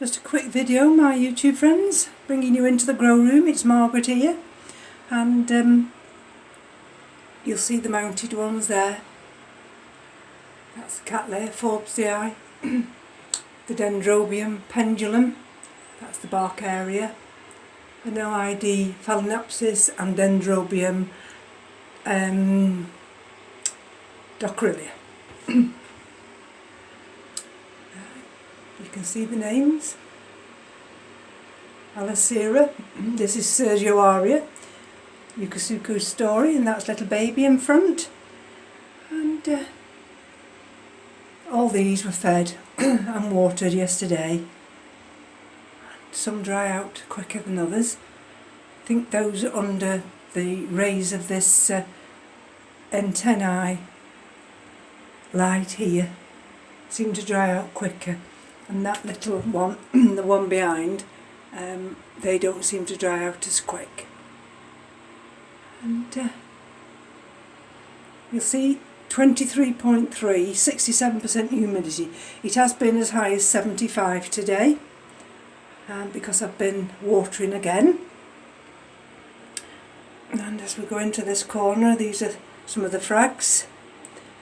Just a quick video, my YouTube friends, bringing you into the grow room. It's Margaret here, and you'll see the mounted ones there. That's the Cattleya, Fredclarkeara, the Dendrobium pendulum, that's the bark area, the No-ID Phalaenopsis and Dendrobium Docrylia. You can see the names. Alicera, this is Sergioaria, Yucasuku Story, and that's little baby in front. And all these were fed and watered yesterday. Some dry out quicker than others. I think those under the rays of this antennae light here seem to dry out quicker, and that little one, the one behind, they don't seem to dry out as quick. And you'll see 23.3, 67% humidity. It has been as high as 75 today, because I've been watering again. And as we go into this corner, these are some of the frags.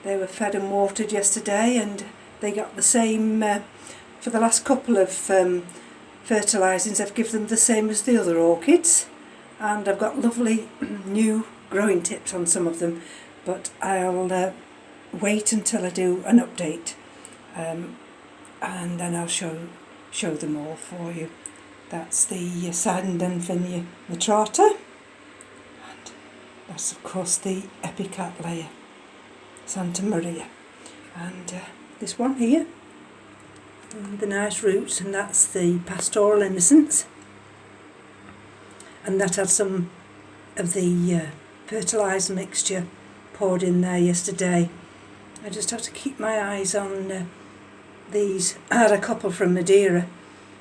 They were fed and watered yesterday, and they got the same for the last couple of fertilisings. I've given them the same as the other orchids, and I've got lovely new growing tips on some of them, but I'll wait until I do an update, and then I'll show them all for you. That's the Dendrobium nitrata, and that's of course the Cattleya Santa Maria, and this one here, and the nice roots, and that's the Pastoral Innocence, and that had some of the fertiliser mixture poured in there yesterday. I just have to keep my eyes on these. I had a couple from Madeira,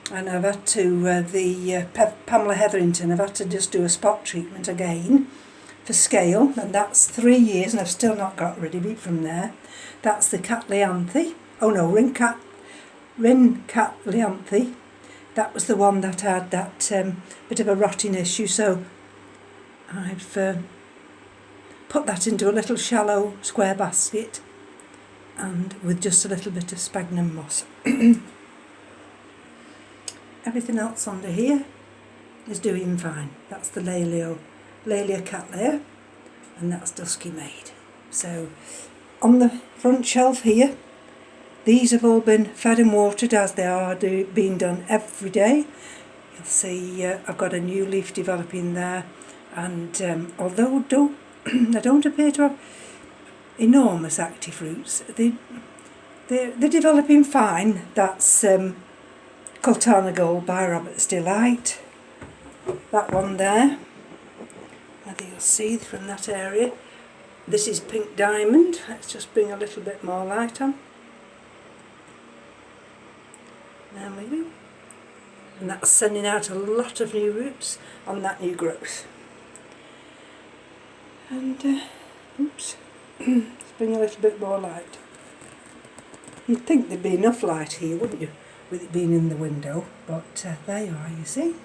and I've had to, Pamela Hetherington, I've had to just do a spot treatment again for scale, and that's 3 years, and I've still not got rid of it from there. That's the Cattleyanthi. Oh no, Fredclarkeara. That was the one that had that bit of a rotting issue, so I've put that into a little shallow square basket, and with just a little bit of sphagnum moss. Everything else under here is doing fine. That's the Laelia Cattleya, and that's Dusky Maid. So on the front shelf here, these have all been fed and watered as they are being done every day. You'll see I've got a new leaf developing there, and although they don't appear to have enormous active roots, they're developing fine. That's Sultana Gold by Robert's Delight. That one there, I think you'll see from that area. This is Pink Diamond. Let's just bring a little bit more light on. There we go. And that's sending out a lot of new roots on that new growth. And oops, let's bring a little bit more light. You'd think there'd be enough light here, wouldn't you, with it being in the window, but there you are, you see.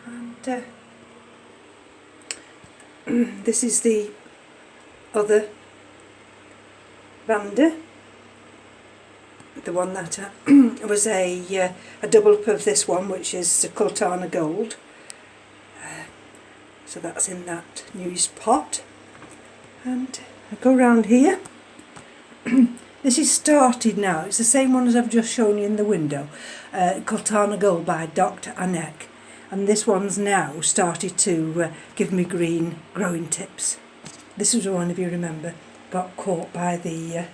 And this is the other Vanda, the one that was a double up of this one, which is Sultana Gold. So that's in that newest pot. And I go round here. This is started now. It's the same one as I've just shown you in the window. Sultana Gold by Dr. Anek. And this one's now started to give me green growing tips. This was one, if you remember, got caught by the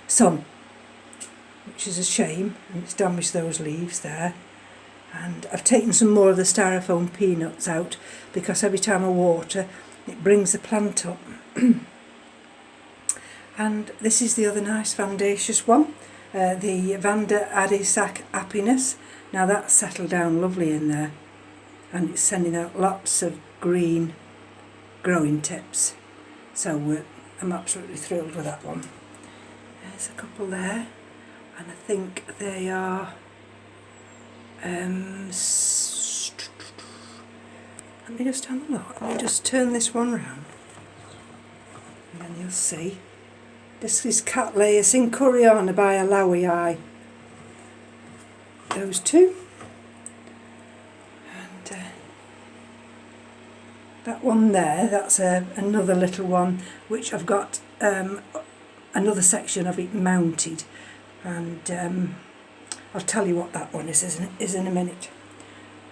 sun, which is a shame, and it's damaged those leaves there. And I've taken some more of the styrofoam peanuts out, because every time I water it brings the plant up. And this is the other nice vandaceous one, the Vanda Adisac Happiness. Now that's settled down lovely in there, and it's sending out lots of green growing tips. So I'm absolutely thrilled with that one. There's a couple there. and I think they are let me just have a look. Let me just turn this one round and then you'll see. This is Cattleya Cincuriana by Alawii. Those two. And that one there, that's another little one which I've got another section of it mounted, and I'll tell you what that one is in a minute.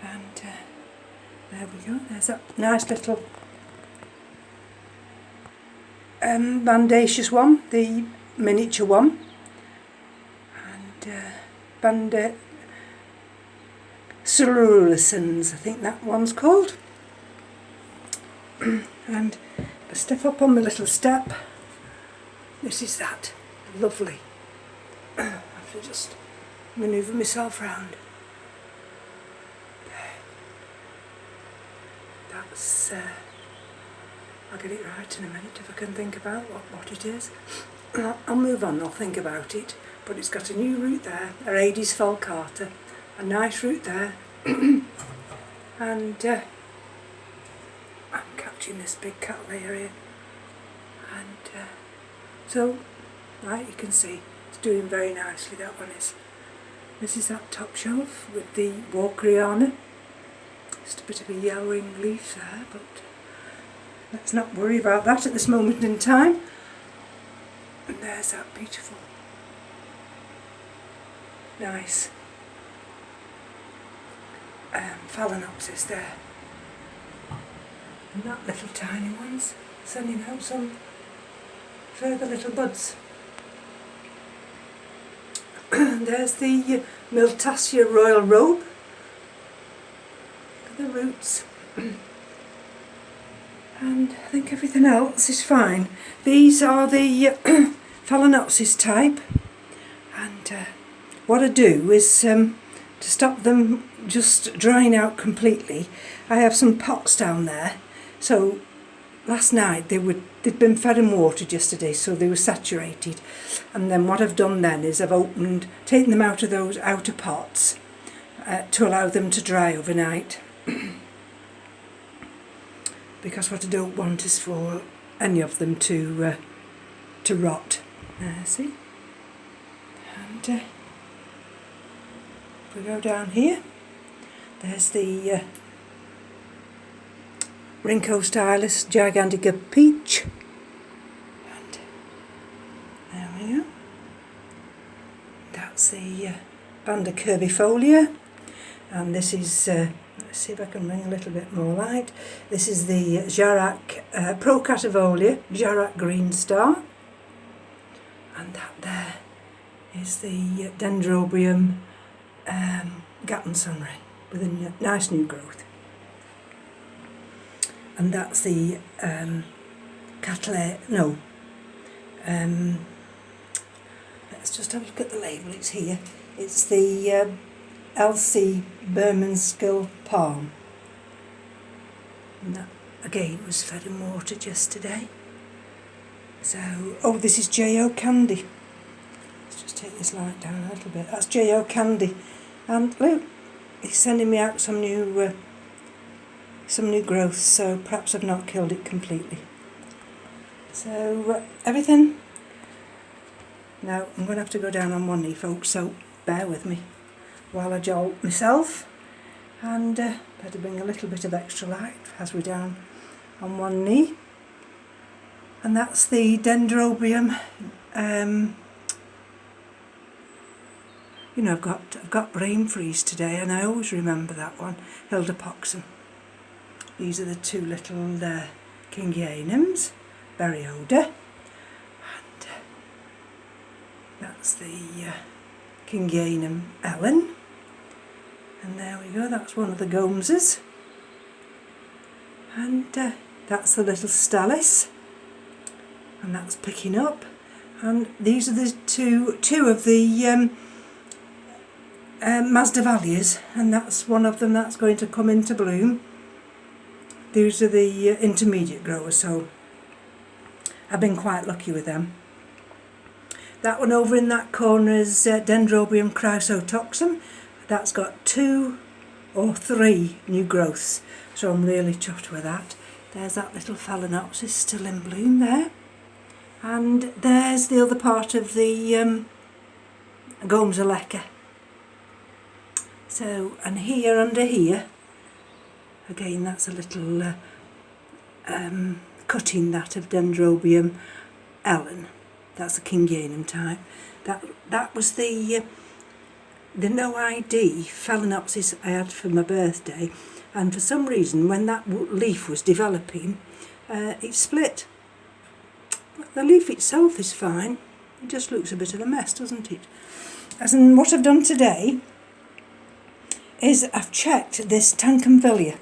And there we go, there's that nice little bandaceous one, the miniature one, and Cerulusans, I think that one's called. And I step up on my little step. This is that lovely. I have to just manoeuvre myself round. That's I'll get it right in a minute if I can think about what it is. I'll move on, I'll think about it. But it's got a new root there, a Orchids Fredclarkeara, a nice root there, and I'm catching this big Cattleya here, and so, right, you can see it's doing very nicely, that one is. This is that top shelf with the Fredclarkeara. Just a bit of a yellowing leaf there, but let's not worry about that at this moment in time. And there's that beautiful, nice Phalaenopsis there. And that little tiny one's sending out some further little buds. And there's the Miltassia Royal Robe. Look at the roots. And I think everything else is fine. These are the Phalaenopsis type, and what I do is to stop them just drying out completely, I have some pots down there. So last night they'd been fed and watered yesterday, so they were saturated, and then what I've done then is I've taken them out of those outer pots to allow them to dry overnight. Because what I don't want is for any of them to rot. See? And if we go down here, there's the Rhincostylus gigantica peach. And there we go. That's the Vanda curvifolia. And this is, let's see if I can bring a little bit more light. This is the Jarrac Procativolia, Jarrac Green Star. And that there is the Dendrobium Gatton Sunray with a nice new growth. And that's the let's just have a look at the label, it's here. It's the L.C. Bermanskill Palm. And that again was fed and watered yesterday. So, oh, this is J.O. Candy. Let's just take this light down a little bit. That's J.O. Candy. And look, he's sending me out some new growth, so perhaps I've not killed it completely. So, everything. Now, I'm going to have to go down on one knee, folks, so bear with me while I jolt myself, and better bring a little bit of extra light as we're down on one knee. And that's the Dendrobium. You know, I've got brain freeze today, and I always remember that one, Hildapoxum. These are the two little Kingianums, Berryoda, and that's the Kingianum Ellen. And there we go, that's one of the Gomeses. And that's the little Stalis, and that's picking up. And these are the two of the Masdevallias, and that's one of them that's going to come into bloom. These are the intermediate growers, so I've been quite lucky with them. That one over in that corner is Dendrobium chrysotoxum. That's got 2 or 3 new growths, so I'm really chuffed with that. There's that little Phalaenopsis still in bloom there. And there's the other part of the Gomzaleka. So, and here under here, again that's a little cutting that of Dendrobium Ellen. That's a Kingianum type. That was the no ID Phalaenopsis I had for my birthday, and for some reason when that leaf was developing, it split. But the leaf itself is fine. It just looks a bit of a mess, doesn't it? As in what I've done today is I've checked this Tankenvillia,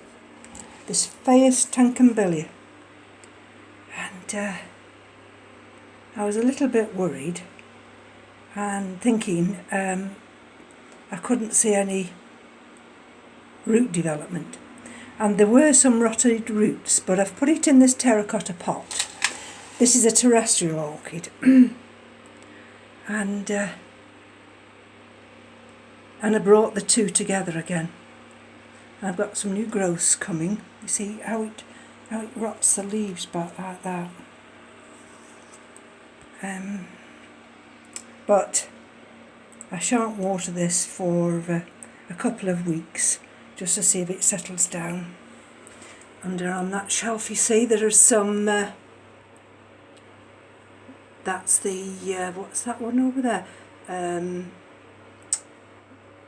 this Phaeus Tankenvillia, and I was a little bit worried and thinking I couldn't see any root development, and there were some rotted roots, but I've put it in this terracotta pot. This is a terrestrial orchid and I brought the two together again. I've got some new growths coming. You see how it rots the leaves back like that. But I shan't water this for a couple of weeks just to see if it settles down. Under on that shelf you see there are some, that's the, what's that one over there?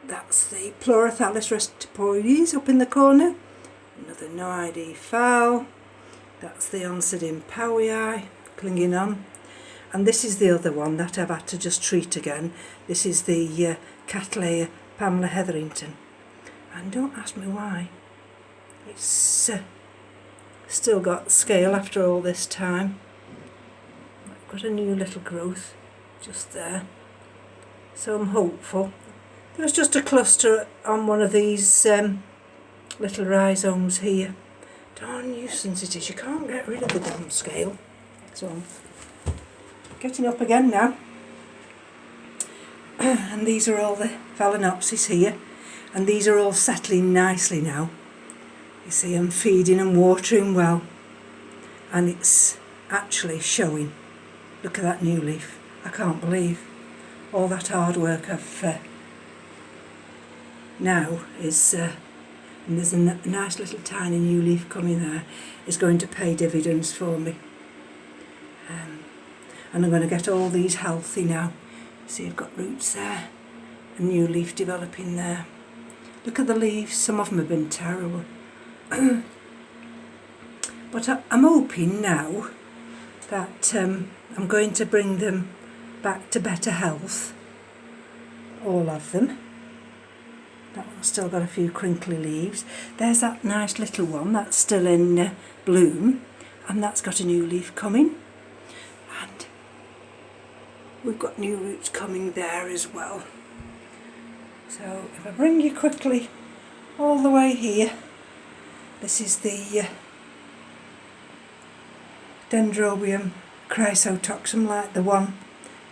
That's the Pleurophthalus restipoides up in the corner. Another no ID fowl. That's the Oncidin powii clinging on. And this is the other one that I've had to just treat again. This is the Cattleya Pamela Hetherington. And don't ask me why. It's still got scale after all this time. I've got a new little growth just there. So I'm hopeful. There was just a cluster on one of these little rhizomes here. Darn nuisance it is. You can't get rid of the damn scale. So getting up again now. And these are all the Phalaenopsis here, and these are all settling nicely now. You see I'm feeding and watering well, and it's actually showing. Look at that new leaf. I can't believe all that hard work I've now is, and there's a nice little tiny new leaf coming there, is going to pay dividends for me. And I'm going to get all these healthy now. See, I've got roots there, a new leaf developing there. Look at the leaves, some of them have been terrible. But I'm hoping now that I'm going to bring them back to better health, all of them. That one's still got a few crinkly leaves. There's that nice little one that's still in bloom, and that's got a new leaf coming. And we've got new roots coming there as well. So if I bring you quickly all the way here, this is the Dendrobium chrysotoxum, like the one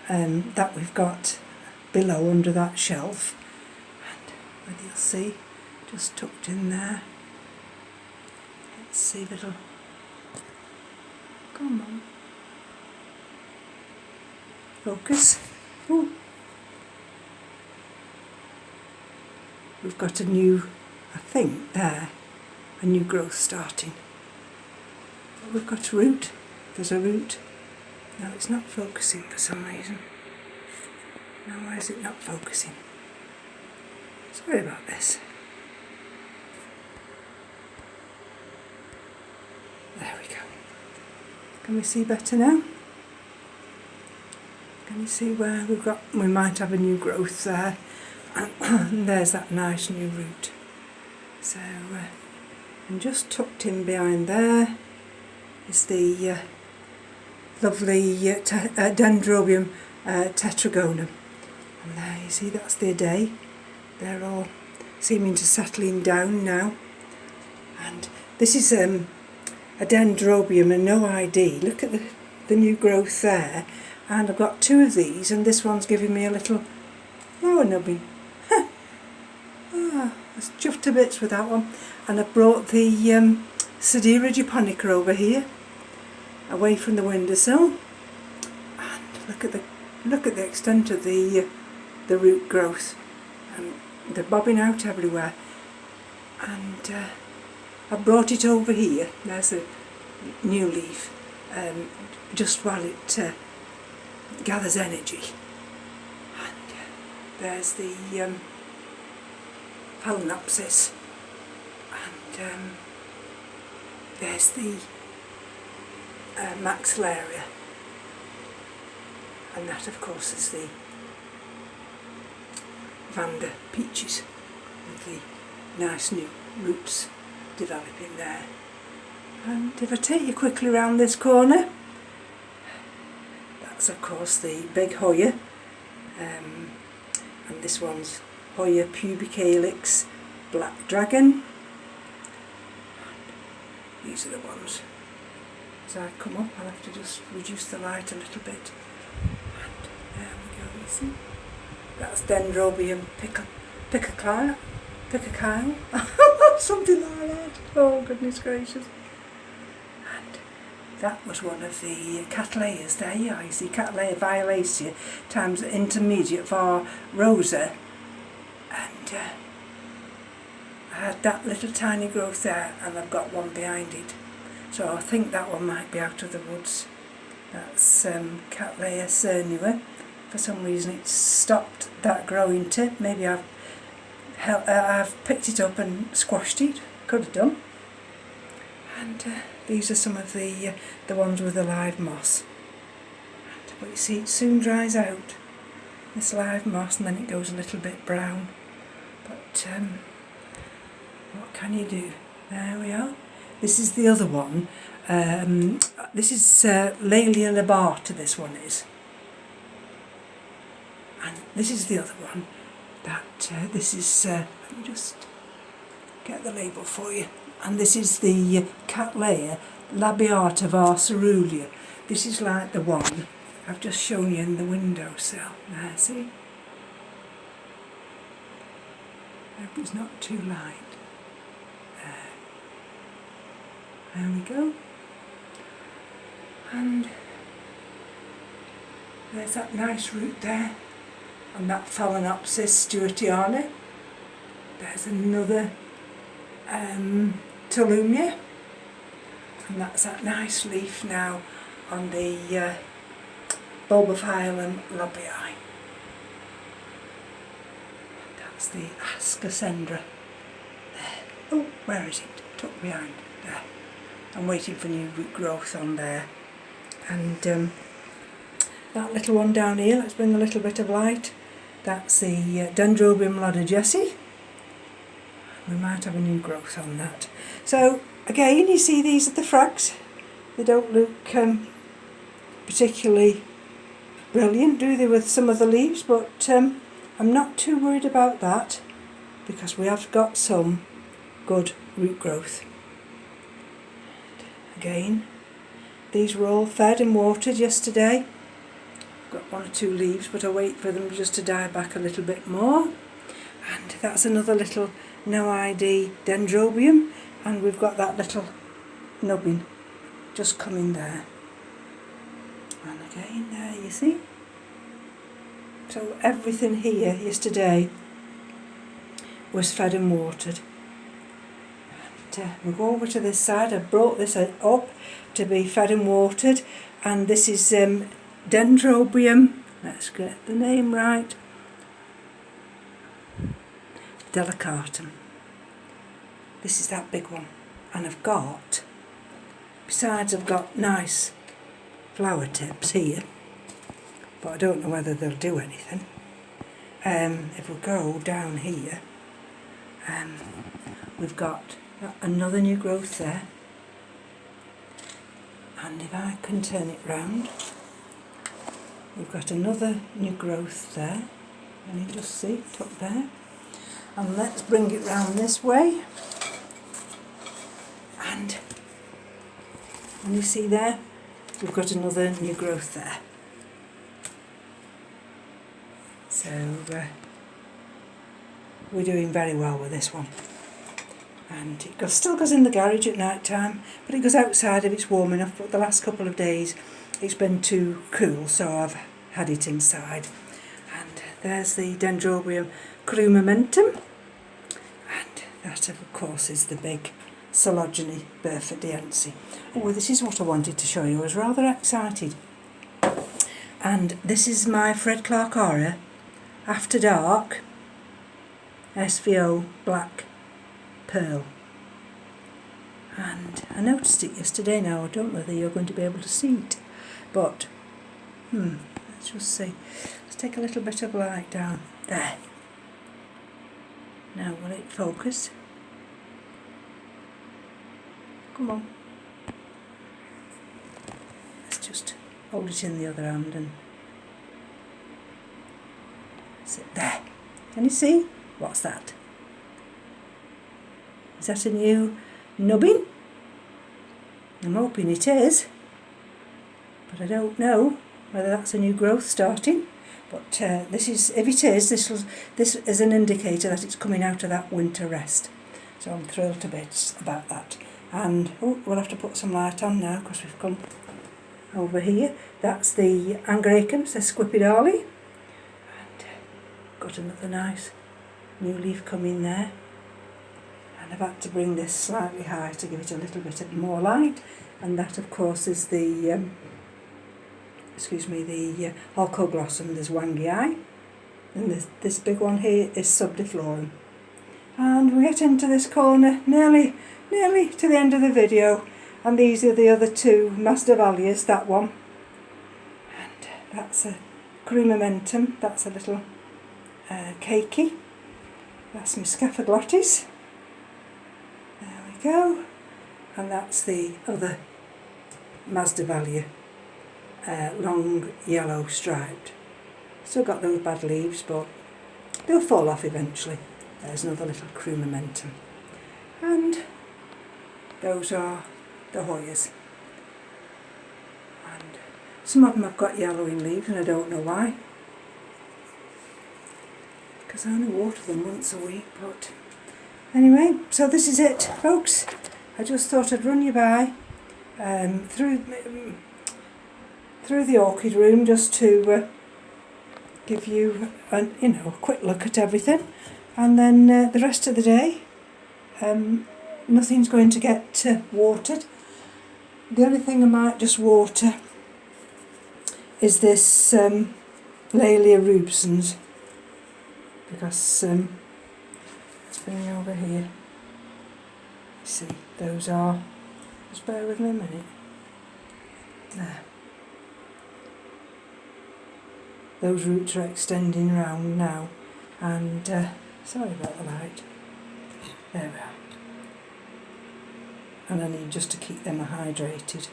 that we've got below under that shelf. And you'll see, just tucked in there. Let's see if it'll, come on, focus. Ooh. We've got a new, I think there, a new growth starting. But we've got a root. There's a root. No, it's not focusing for some reason. Now why is it not focusing? Sorry about this. There we go. Can we see better now? Can you see where we might have a new growth there? And there's that nice new root. So, and just tucked in behind there is the lovely Dendrobium tetragonum. And there you see, that's the day. They're all seeming to settling down now. And this is a Dendrobium and no ID. Look at the new growth there. and I've got 2 of these, and this one's giving me a little flower nubbing. I was chuffed to bits with that one. And I've brought the Sedera japonica over here, away from the windowsill, and look at the extent of the root growth, and they're bobbing out everywhere. And I've brought it over here. There's a new leaf, just while it gathers energy. And there's the Phalaenopsis, and there's the Maxillaria, and that of course is the Vanda peaches with the nice new roots developing there. And if I take you quickly around this corner, that's of course the big Hoya, and this one's Hoya pubicalyx Black Dragon. These are the ones. As I come up, I'll have to just reduce the light a little bit. And there we go, you see. That's Dendrobium Fredclarkeara, something like that. Oh goodness gracious. And that was one of the Cattleyas there. Yeah, you see Cattleya violacea times intermediate for Rosa. And I had that little tiny growth there, and I've got one behind it. So I think that one might be out of the woods. That's Cattleya cernua. For some reason it's stopped that growing tip. Maybe I've picked it up and squashed it. Could have done. And these are some of the ones with the live moss. But you see, it soon dries out, this live moss, and then it goes a little bit brown. But what can you do? There we are. This is the other one. This is Laelia labata, this one is. And this is the other one. This is, let me just get the label for you. And this is the Cattleya labiata var ceruleum. This is like the one I've just shown you in the windowsill. There, see? I hope it's not too light. There we go. And there's that nice root there. And that Phalaenopsis stewartiana. There's another Tolumnia. And that's that nice leaf now on the Bulbophyllum lobii. That's the Ascocendra. There. Oh, where is it? Tucked behind. There. I'm waiting for new root growth on there. And that little one down here, let's bring a little bit of light. That's the Dendrobium lodogesi. We might have a new growth on that. So again, you see these are the frags. They don't look particularly brilliant, do they, with some of the leaves? But I'm not too worried about that, because we have got some good root growth. Again, these were all fed and watered yesterday. Got 1 or 2 leaves, but I'll wait for them just to die back a little bit more. And that's another little no ID Dendrobium, and we've got that little nubbin just coming there. And again, there you see. So everything here yesterday was fed and watered. And we'll go over to this side. I brought this up to be fed and watered, and this is Dendrobium, let's get the name right, delicatum. This is that big one. And I've got, besides I've got nice flower tips here, but I don't know whether they'll do anything. If we go down here, we've got another new growth there. And if I can turn it round, we've got another new growth there. And you just see it up there. And let's bring it round this way. And you see there, we've got another new growth there. So we're doing very well with this one. And it still goes in the garage at night time, but it goes outside if it's warm enough. But the last couple of days it's been too cool, so I've had it inside. And there's the Dendrobium crumamentum, and that of course is the big Sologeny Burfordiense. Oh, this is what I wanted to show you. I was rather excited. And this is my Fredclarkeara After Dark SVO Black Pearl. And I noticed it yesterday. Now I don't know whether you're going to be able to see it, but let's just see. Let's take a little bit of light down there. Now will it focus? Come on. Let's just hold it in the other hand and sit there. Can you see? What's that? Is that a new nubbin? I'm hoping it is, but I don't know whether that's a new growth starting. But this is, if it is, this is an indicator that it's coming out of that winter rest. So I'm thrilled to bits about that. And we'll have to put some light on now because we've come over here. That's the Angraecum sesquipedale, and got another nice new leaf coming there. And I've had to bring this slightly high to give it a little bit more light. And that, of course, is the the Holcoglossum. There's Wangii, and this big one here is Subdiflorum. And we get into this corner nearly to the end of the video, and these are the other two Masdevallias, that one, and that's a crumamentum, that's a little cakey, that's my Scaphoglottis, there we go, and that's the other Masdevallia, long yellow striped. Still got those bad leaves, but they'll fall off eventually. There's another little crumamentum. And those are the Hoyas. And some of them have got yellowing leaves, and I don't know why, because I only water them once a week. But anyway, so this is it, folks. I just thought I'd run you by through the orchid room, just to give you a quick look at everything. And then the rest of the day, nothing's going to get watered. The only thing I might just water is this Laelia rubescens, because let's bring it over here. See, those are, just bear with me a minute. There. Those roots are extending round now, and sorry about the light. There we are. And I need just to keep them hydrated.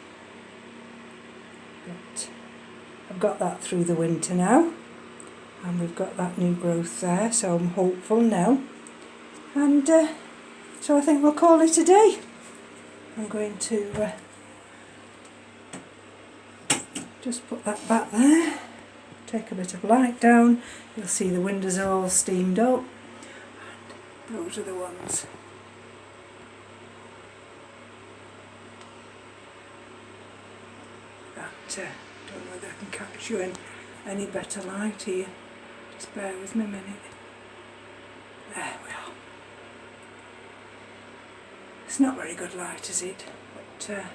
But I've got that through the winter now, and we've got that new growth there, so I'm hopeful now. And so I think we'll call it a day. I'm going to just put that back there, take a bit of light down. You'll see the windows are all steamed up, and those are the ones. Don't know whether I can catch you in any better light here. Just bear with me a minute. There we are. It's not very good light, is it? But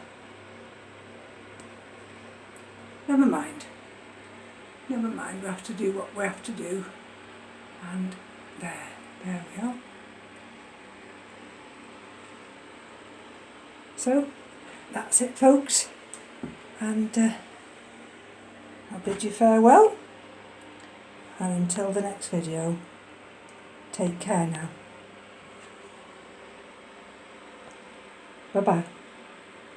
never mind. Never mind, we have to do what we have to do. And there we are. So, that's it, folks. And I'll bid you farewell, and until the next video, take care now. Bye bye.